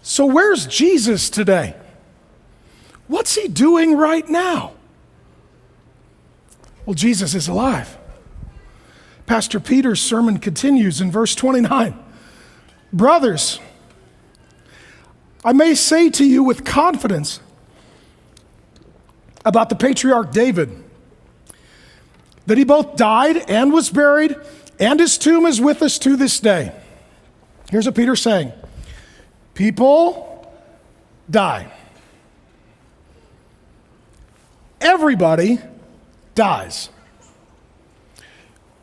So where's Jesus today? What's he doing right now? Well, Jesus is alive. Pastor Peter's sermon continues in verse 29. Brothers, I may say to you with confidence about the patriarch David, that he both died and was buried, and his tomb is with us to this day. Here's what Peter's saying. People die. Everybody dies.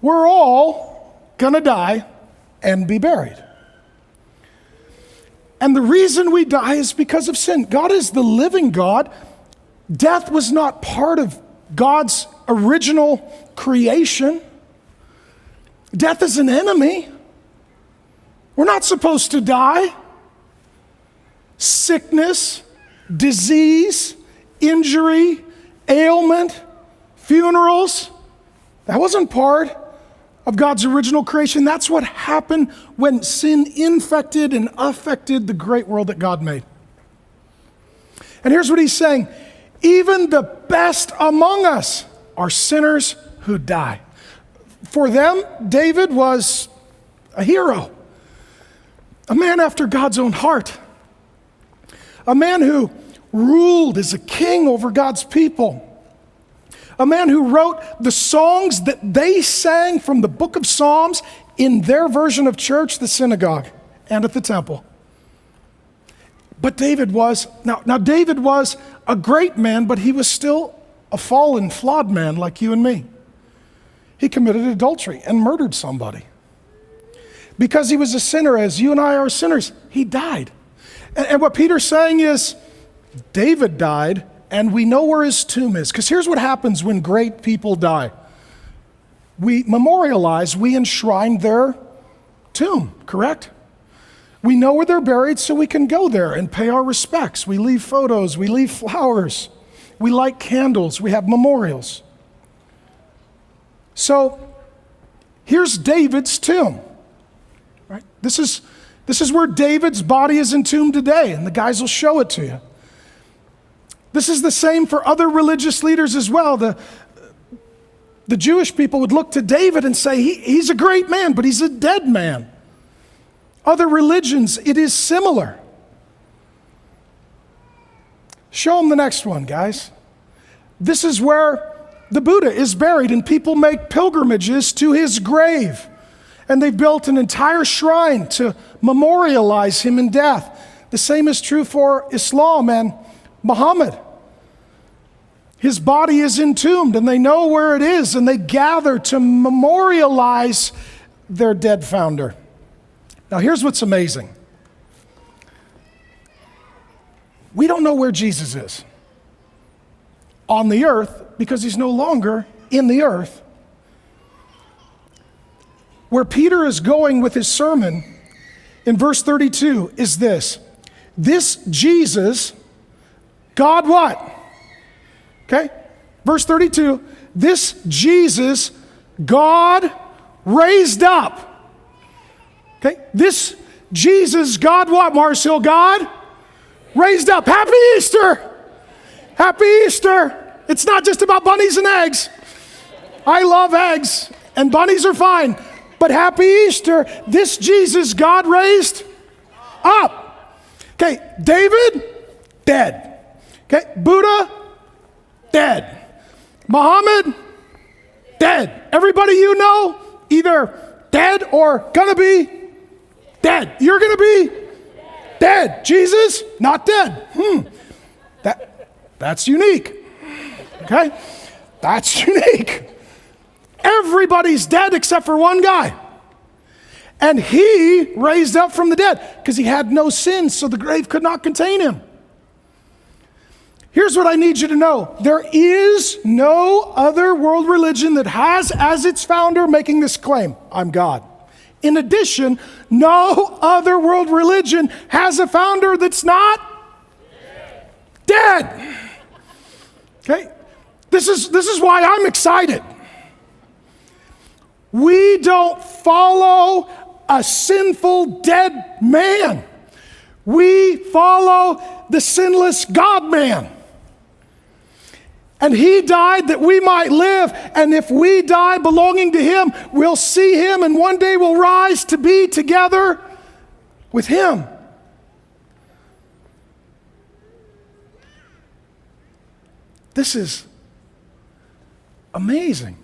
We're all gonna die and be buried. And the reason we die is because of sin. God is the living God. Death was not part of God's original creation. Death is an enemy. We're not supposed to die. Sickness, disease, injury, ailment, funerals, that wasn't part of God's original creation. That's what happened when sin infected and affected the great world that God made. And here's what he's saying. Even the best among us are sinners who die. For them, David was a hero, a man after God's own heart, a man who ruled as a king over God's people, a man who wrote the songs that they sang from the book of Psalms in their version of church, the synagogue, and at the temple. But David was a great man, but he was still a fallen, flawed man like you and me. He committed adultery and murdered somebody. Because he was a sinner, as you and I are sinners, he died. And what Peter's saying is, David died, and we know where his tomb is. Because here's what happens when great people die. We memorialize, we enshrine their tomb, correct? We know where they're buried, so we can go there and pay our respects. We leave photos, we leave flowers, we light candles, we have memorials. So here's David's tomb. Right? This is where David's body is entombed today, and the guys will show it to you. This is the same for other religious leaders as well. The Jewish people would look to David and say, he's a great man, but he's a dead man. Other religions, it is similar. Show them the next one, guys. This is where the Buddha is buried, and people make pilgrimages to his grave. And they've built an entire shrine to memorialize him in death. The same is true for Islam and Muhammad. His body is entombed, and they know where it is, and they gather to memorialize their dead founder. Now, here's what's amazing. We don't know where Jesus is on the earth because he's no longer in the earth. Where Peter is going with his sermon in verse 32 is this. This Jesus, God what? Okay, verse 32, this Jesus, God raised up. Okay, this Jesus, God what, Marshall? God raised up. Happy Easter! Happy Easter! It's not just about bunnies and eggs. I love eggs, and bunnies are fine. But happy Easter, this Jesus God raised up. Okay, David, dead. Okay, Buddha, dead. Muhammad, dead. Everybody you know, either dead or gonna be dead. You're gonna be dead. Jesus, not dead. That's unique. Okay, that's unique. Everybody's dead except for one guy. And he raised up from the dead because he had no sin, so the grave could not contain him. Here's what I need you to know. There is no other world religion that has as its founder making this claim, I'm God. In addition, no other world religion has a founder that's not dead. Okay? This is why I'm excited. We don't follow a sinful dead man. We follow the sinless God-man. And he died that we might live. And if we die belonging to him, we'll see him, and one day we'll rise to be together with him. This is amazing.